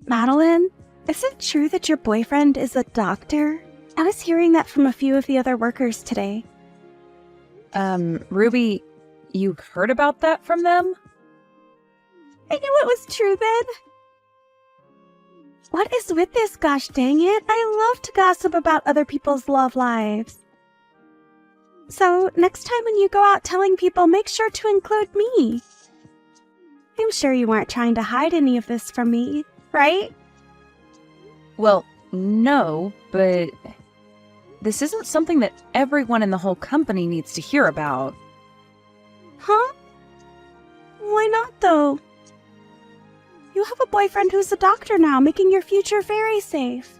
Madeline, is it true that your boyfriend is a doctor? I was hearing that from a few of the other workers today. Ruby, you heard about that from them? I knew it was true then. What is with this, gosh dang it? I love to gossip about other people's love lives. So, next time when you go out telling people, make sure to include me. I'm sure you weren't trying to hide any of this from me, right? Well, no, but this isn't something that everyone in the whole company needs to hear about. Huh? Why not, though? You have a boyfriend who's a doctor now, making your future very safe.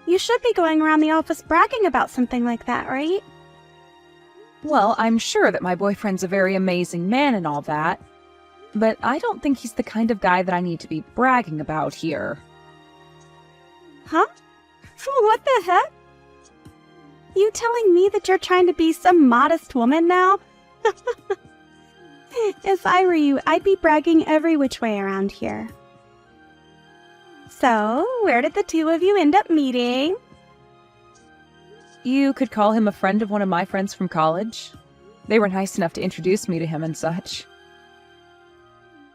You should be going around the office bragging about something like that, right? Well, I'm sure that my boyfriend's a very amazing man and all that, but I don't think he's the kind of guy that I need to be bragging about here. Huh? What the heck? You telling me that you're trying to be some modest woman now? If I were you, I'd be bragging every which way around here. So, where did the two of you end up meeting? You could call him a friend of one of my friends from college. They were nice enough to introduce me to him and such.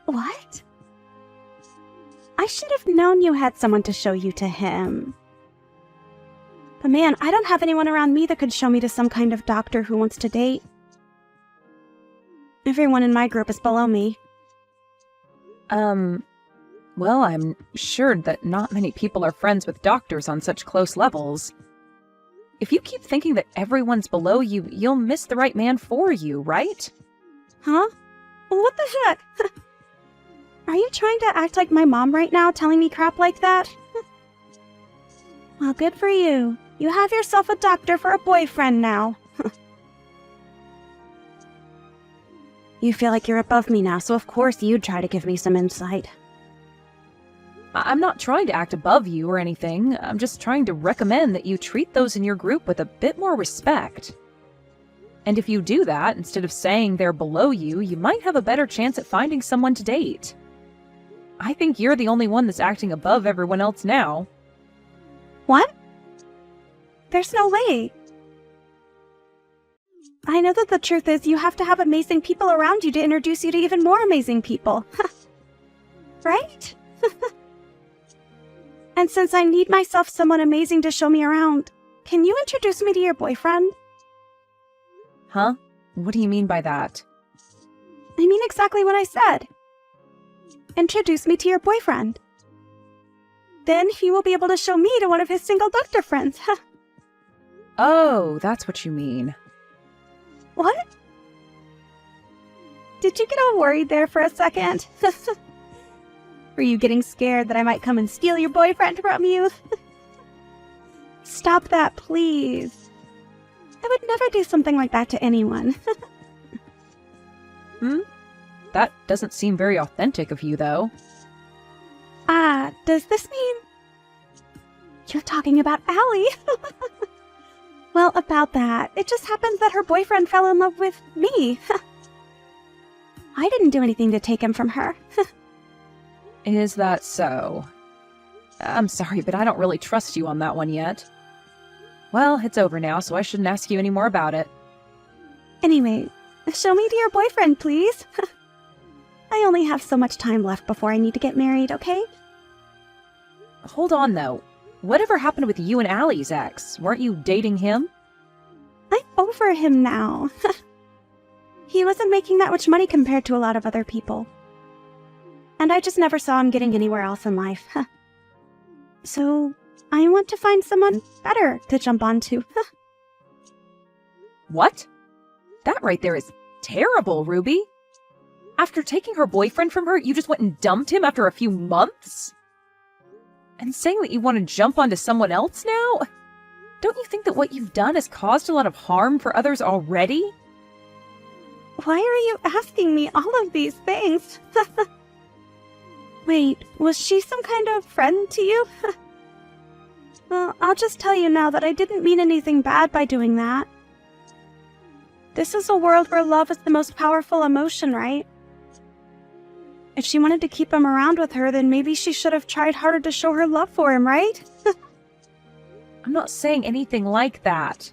What? I should have known you had someone to show you to him. But man, I don't have anyone around me that could show me to some kind of doctor who wants to date. Everyone in my group is below me. Well, I'm sure that not many people are friends with doctors on such close levels. If you keep thinking that everyone's below you, you'll miss the right man for you, right? Huh? What the heck? Are you trying to act like my mom right now, telling me crap like that? Well, good for you. You have yourself a doctor for a boyfriend now. You feel like you're above me now, so of course you'd try to give me some insight. I'm not trying to act above you or anything. I'm just trying to recommend that you treat those in your group with a bit more respect. And if you do that, instead of saying they're below you, you might have a better chance at finding someone to date. I think you're the only one that's acting above everyone else now. What? There's no way. I know that the truth is you have to have amazing people around you to introduce you to even more amazing people. Right? And since I need myself someone amazing to show me around, can you introduce me to your boyfriend? Huh? What do you mean by that? I mean exactly what I said. Introduce me to your boyfriend. Then he will be able to show me to one of his single doctor friends. Oh, that's what you mean. What? Did you get all worried there for a second? Were you getting scared that I might come and steal your boyfriend from you? Stop that, please. I would never do something like that to anyone. That doesn't seem very authentic of you, though. Does this mean... You're talking about Allie? Well, about that, it just happens that her boyfriend fell in love with me. I didn't do anything to take him from her. Is that so? I'm sorry, but I don't really trust you on that one yet. Well, it's over now, so I shouldn't ask you any more about it. Anyway, show me to your boyfriend, please. I only have so much time left before I need to get married, okay? Hold on, though. Whatever happened with you and Allie's ex? Weren't you dating him? I'm over him now. He wasn't making that much money compared to a lot of other people. And I just never saw him getting anywhere else in life. So, I want to find someone better to jump onto. What? That right there is terrible, Ruby. After taking her boyfriend from her, you just went and dumped him after a few months? And saying that you want to jump onto someone else now? Don't you think that what you've done has caused a lot of harm for others already? Why are you asking me all of these things? Wait, was she some kind of friend to you? Well, I'll just tell you now that I didn't mean anything bad by doing that. This is a world where love is the most powerful emotion, right? If she wanted to keep him around with her, then maybe she should have tried harder to show her love for him, right? I'm not saying anything like that.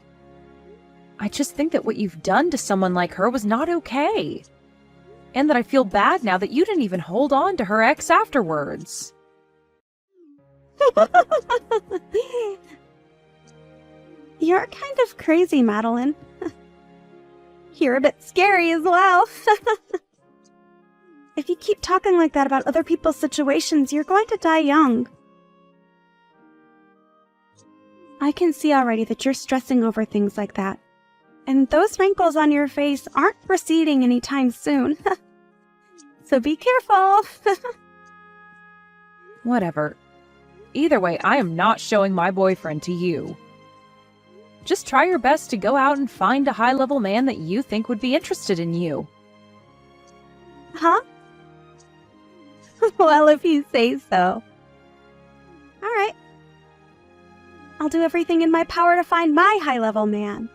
I just think that what you've done to someone like her was not okay. And that I feel bad now that you didn't even hold on to her ex afterwards. You're kind of crazy, Madeline. You're a bit scary as well. If you keep talking like that about other people's situations, you're going to die young. I can see already that you're stressing over things like that. And those wrinkles on your face aren't receding anytime soon. So be careful. Whatever. Either way, I am not showing my boyfriend to you. Just try your best to go out and find a high-level man that you think would be interested in you. Huh? Well, if you say so. All right. I'll do everything in my power to find my high-level man.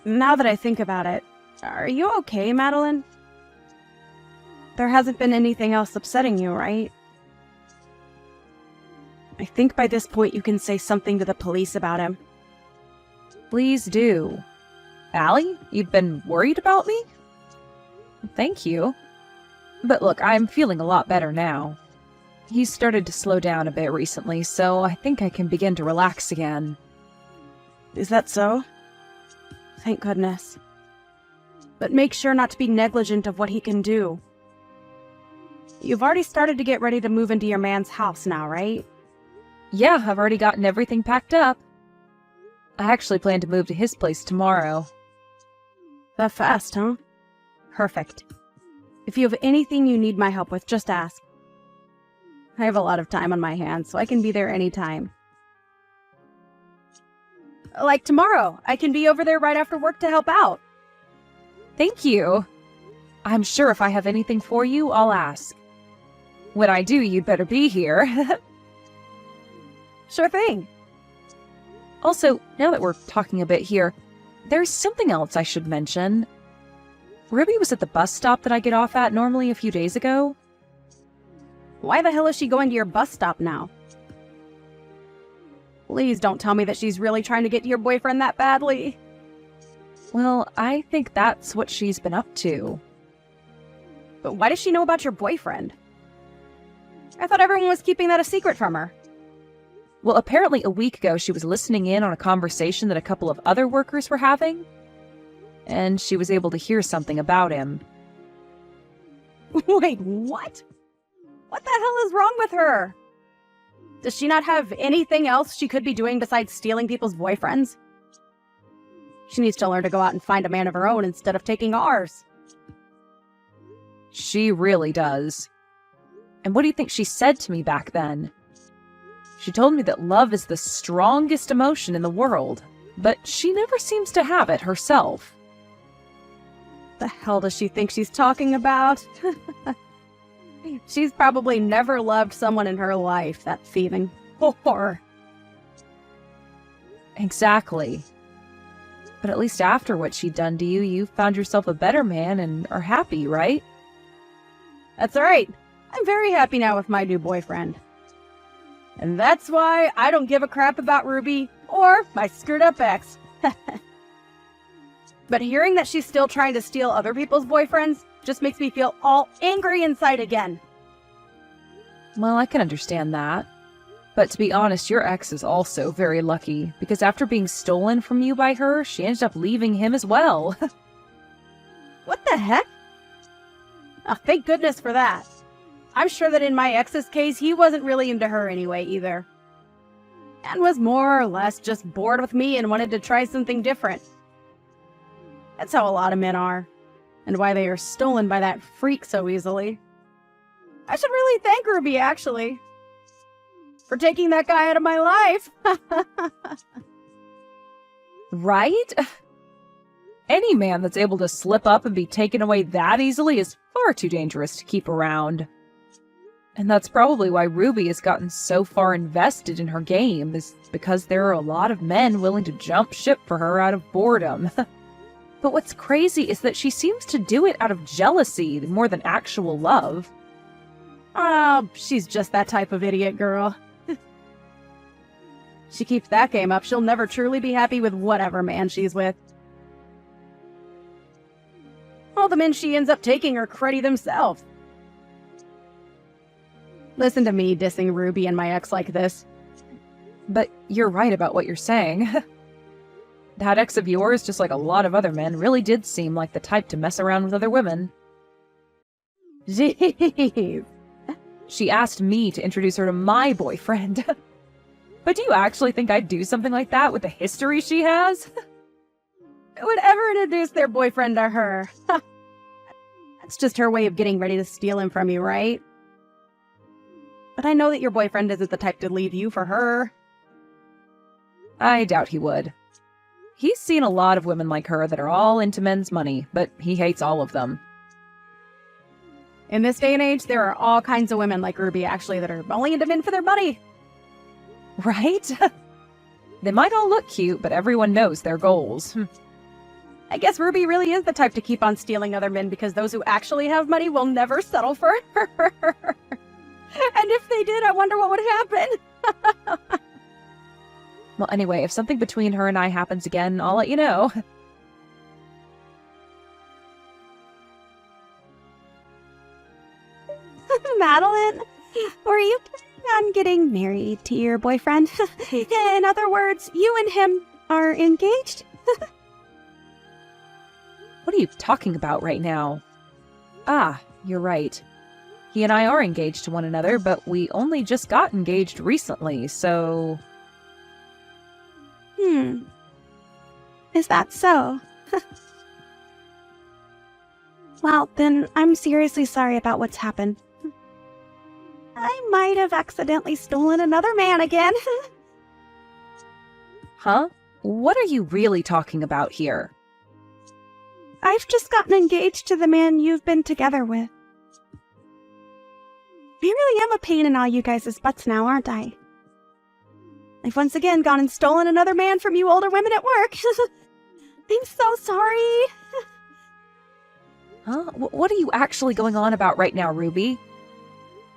Now that I think about it, are you okay, Madeline? There hasn't been anything else upsetting you, right? I think by this point you can say something to the police about him. Please do. Allie, you've been worried about me? Thank you. But look, I'm feeling a lot better now. He's started to slow down a bit recently, so I think I can begin to relax again. Is that so? Thank goodness. But make sure not to be negligent of what he can do. You've already started to get ready to move into your man's house now, right? Yeah, I've already gotten everything packed up. I actually plan to move to his place tomorrow. That fast, huh? Perfect. If you have anything you need my help with, just ask. I have a lot of time on my hands, so I can be there anytime. Like tomorrow, I can be over there right after work to help out. Thank you. I'm sure if I have anything for you, I'll ask. When I do, you'd better be here. Sure thing. Also, now that we're talking a bit here, there's something else I should mention. Ruby was at the bus stop that I get off at normally a few days ago. Why the hell is she going to your bus stop now? Please don't tell me that she's really trying to get to your boyfriend that badly. Well, I think that's what she's been up to. But why does she know about your boyfriend? I thought everyone was keeping that a secret from her. Well, apparently a week ago she was listening in on a conversation that a couple of other workers were having, and she was able to hear something about him. Wait, what? What the hell is wrong with her? Does she not have anything else she could be doing besides stealing people's boyfriends? She needs to learn to go out and find a man of her own instead of taking ours. She really does. And what do you think she said to me back then? She told me that love is the strongest emotion in the world, but she never seems to have it herself. The hell does she think she's talking about? She's probably never loved someone in her life, that thieving whore. Exactly. But at least after what she'd done to you, you found yourself a better man and are happy, right? That's right. I'm very happy now with my new boyfriend. And that's why I don't give a crap about Ruby or my screwed up ex. But hearing that she's still trying to steal other people's boyfriends just makes me feel all angry inside again. Well, I can understand that. But to be honest, your ex is also very lucky, because after being stolen from you by her, she ended up leaving him as well. What the heck? Oh, thank goodness for that. I'm sure that in my ex's case, he wasn't really into her anyway either. And was more or less just bored with me and wanted to try something different. That's how a lot of men are, and why they are stolen by that freak so easily. I should really thank Ruby, actually, for taking that guy out of my life. Right? Any man that's able to slip up and be taken away that easily is far too dangerous to keep around. And that's probably why Ruby has gotten so far invested in her game, is because there are a lot of men willing to jump ship for her out of boredom. But what's crazy is that she seems to do it out of jealousy more than actual love. Oh, she's just that type of idiot girl. She keeps that game up, she'll never truly be happy with whatever man she's with. All the men she ends up taking are cruddy themselves. Listen to me dissing Ruby and my ex like this. But you're right about what you're saying. That ex of yours, just like a lot of other men, really did seem like the type to mess around with other women. Jeez. She asked me to introduce her to my boyfriend. But do you actually think I'd do something like that with the history she has? Would ever introduce their boyfriend to her? That's just her way of getting ready to steal him from you, right? But I know that your boyfriend isn't the type to leave you for her. I doubt he would. He's seen a lot of women like her that are all into men's money, but he hates all of them. In this day and age, there are all kinds of women like Ruby, actually, that are only into men for their money. Right? They might all look cute, but everyone knows their goals. I guess Ruby really is the type to keep on stealing other men because those who actually have money will never settle for her. And if they did, I wonder what would happen. Well, anyway, if something between her and I happens again, I'll let you know. Madeline, were you planning on getting married to your boyfriend? In other words, you and him are engaged? What are you talking about right now? Ah, you're right. He and I are engaged to one another, but we only just got engaged recently, so... Is that so? Well, then I'm seriously sorry about what's happened. I might have accidentally stolen another man again. Huh? What are you really talking about here? I've just gotten engaged to the man you've been together with. I really am a pain in all you guys' butts now, aren't I? I've once again gone and stolen another man from you older women at work. I'm so sorry. Huh? What are you actually going on about right now, Ruby?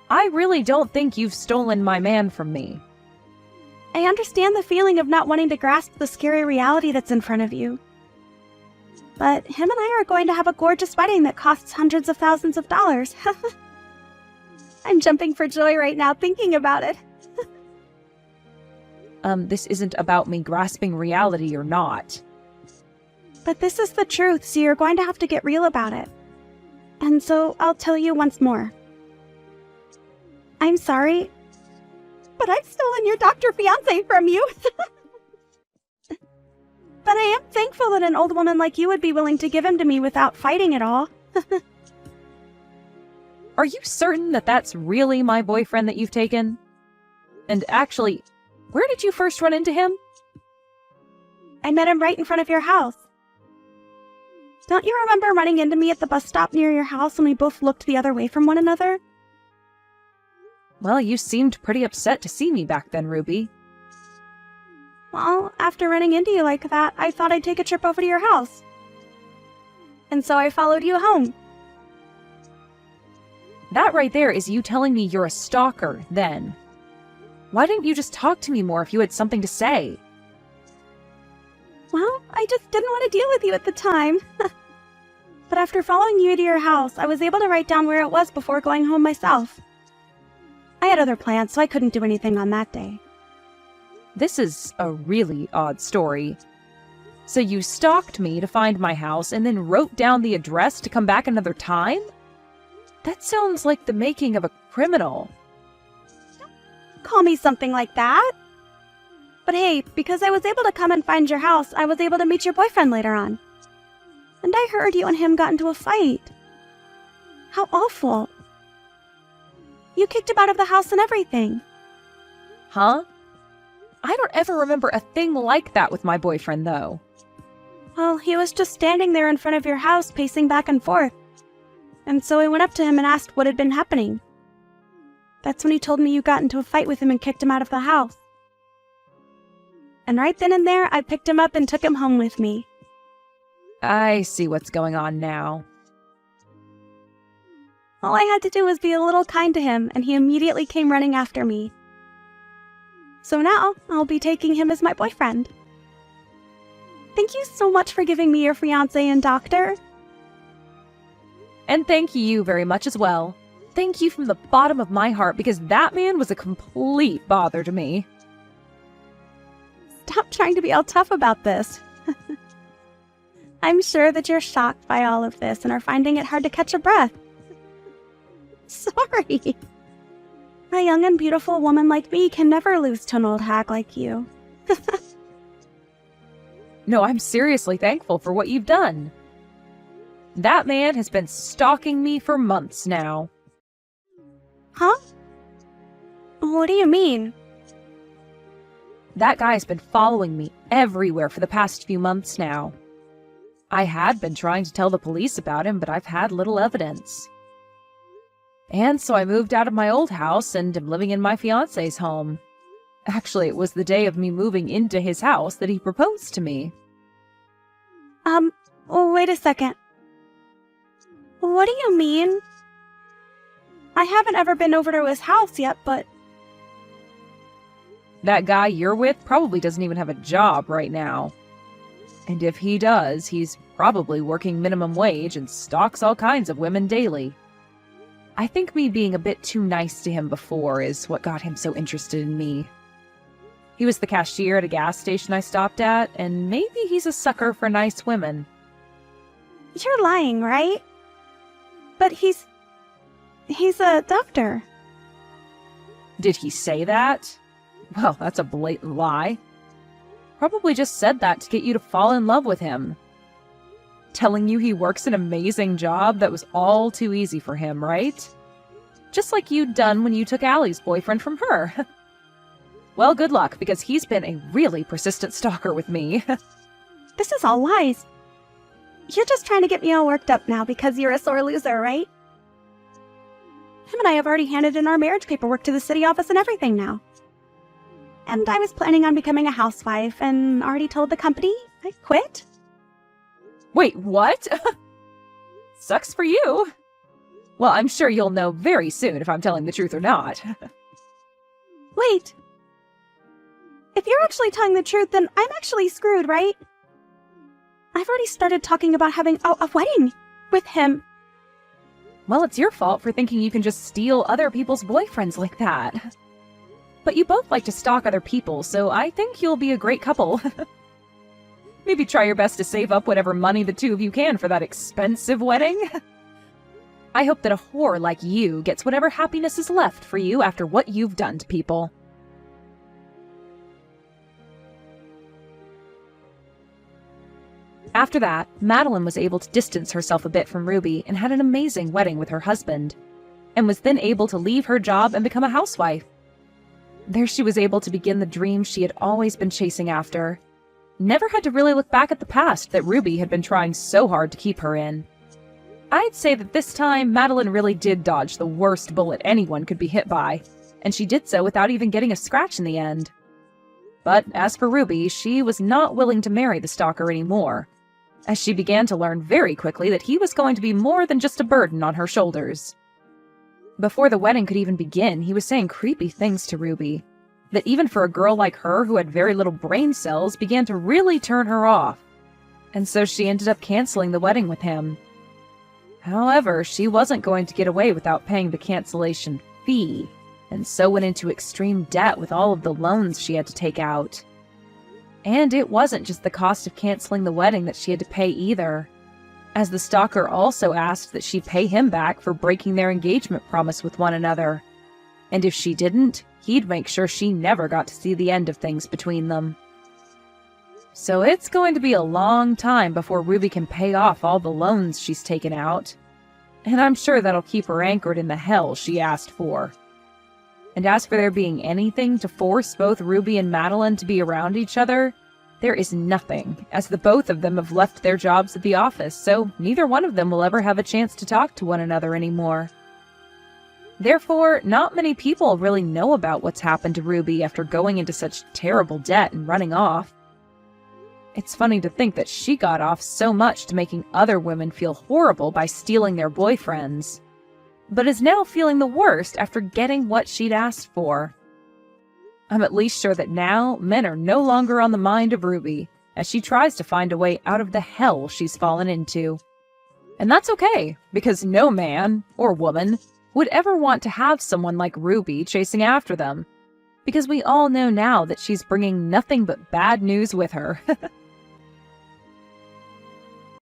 I really don't think you've stolen my man from me. I understand the feeling of not wanting to grasp the scary reality that's in front of you. But him and I are going to have a gorgeous wedding that costs hundreds of thousands of dollars. I'm jumping for joy right now thinking about it. This isn't about me grasping reality or not. But this is the truth, so you're going to have to get real about it. And so I'll tell you once more. I'm sorry, but I've stolen your doctor fiance from you. But I am thankful that an old woman like you would be willing to give him to me without fighting at all. Are you certain that that's really my boyfriend that you've taken? And actually, where did you first run into him? I met him right in front of your house. Don't you remember running into me at the bus stop near your house when we both looked the other way from one another? Well, you seemed pretty upset to see me back then, Ruby. Well, after running into you like that, I thought I'd take a trip over to your house. And so I followed you home. That right there is you telling me you're a stalker, then. Why didn't you just talk to me more if you had something to say? Well, I just didn't want to deal with you at the time. But after following you to your house, I was able to write down where it was before going home myself. I had other plans, so I couldn't do anything on that day. This is a really odd story. So you stalked me to find my house and then wrote down the address to come back another time? That sounds like the making of a criminal. Call me something like that. But hey, because I was able to come and find your house, I was able to meet your boyfriend later on. And I heard you and him got into a fight. How awful. You kicked him out of the house and everything. Huh? I don't ever remember a thing like that with my boyfriend, though. Well, he was just standing there in front of your house, pacing back and forth. And so I went up to him and asked what had been happening. That's when he told me you got into a fight with him and kicked him out of the house. And right then and there, I picked him up and took him home with me. I see what's going on now. All I had to do was be a little kind to him, and he immediately came running after me. So now, I'll be taking him as my boyfriend. Thank you so much for giving me your fiancé and doctor. And thank you very much as well. Thank you from the bottom of my heart, because that man was a complete bother to me. Stop trying to be all tough about this. I'm sure that you're shocked by all of this and are finding it hard to catch your breath. Sorry. A young and beautiful woman like me can never lose to an old hag like you. No, I'm seriously thankful for what you've done. That man has been stalking me for months now. Huh? What do you mean? That guy's been following me everywhere for the past few months now. I had been trying to tell the police about him, but I've had little evidence. And so I moved out of my old house and am living in my fiancé's home. Actually, it was the day of me moving into his house that he proposed to me. Wait a second. What do you mean? I haven't ever been over to his house yet, but... That guy you're with probably doesn't even have a job right now. And if he does, he's probably working minimum wage and stalks all kinds of women daily. I think me being a bit too nice to him before is what got him so interested in me. He was the cashier at a gas station I stopped at, and maybe he's a sucker for nice women. You're lying, right? But he's a doctor. Did he say that? Well, that's a blatant lie. Probably just said that to get you to fall in love with him. Telling you he works an amazing job that was all too easy for him, right? Just like you'd done when you took Allie's boyfriend from her. Well, good luck, because he's been a really persistent stalker with me. This is all lies. You're just trying to get me all worked up now because you're a sore loser, right? Him and I have already handed in our marriage paperwork to the city office and everything now. And I was planning on becoming a housewife and already told the company I quit. Wait, what? Sucks for you. Well, I'm sure you'll know very soon if I'm telling the truth or not. Wait. If you're actually telling the truth, then I'm actually screwed, right? I've already started talking about having a wedding with him. Well, it's your fault for thinking you can just steal other people's boyfriends like that. But you both like to stalk other people, so I think you'll be a great couple. Maybe try your best to save up whatever money the two of you can for that expensive wedding. I hope that a whore like you gets whatever happiness is left for you after what you've done to people. After that, Madeline was able to distance herself a bit from Ruby and had an amazing wedding with her husband, and was then able to leave her job and become a housewife. There she was able to begin the dream she had always been chasing after. Never had to really look back at the past that Ruby had been trying so hard to keep her in. I'd say that this time, Madeline really did dodge the worst bullet anyone could be hit by, and she did so without even getting a scratch in the end. But as for Ruby, she was not willing to marry the stalker anymore, as she began to learn very quickly that he was going to be more than just a burden on her shoulders. Before the wedding could even begin, he was saying creepy things to Ruby, that even for a girl like her who had very little brain cells began to really turn her off, and so she ended up canceling the wedding with him. However, she wasn't going to get away without paying the cancellation fee, and so went into extreme debt with all of the loans she had to take out. And it wasn't just the cost of canceling the wedding that she had to pay either, as the stalker also asked that she pay him back for breaking their engagement promise with one another. And if she didn't, he'd make sure she never got to see the end of things between them. So it's going to be a long time before Ruby can pay off all the loans she's taken out, and I'm sure that'll keep her anchored in the hell she asked for. And as for there being anything to force both Ruby and Madeline to be around each other, there is nothing, as the both of them have left their jobs at the office, so neither one of them will ever have a chance to talk to one another anymore. Therefore, not many people really know about what's happened to Ruby after going into such terrible debt and running off. It's funny to think that she got off so much to making other women feel horrible by stealing their boyfriends, but is now feeling the worst after getting what she'd asked for. I'm at least sure that now men are no longer on the mind of Ruby as she tries to find a way out of the hell she's fallen into. And that's okay, because no man, or woman, would ever want to have someone like Ruby chasing after them, because we all know now that she's bringing nothing but bad news with her.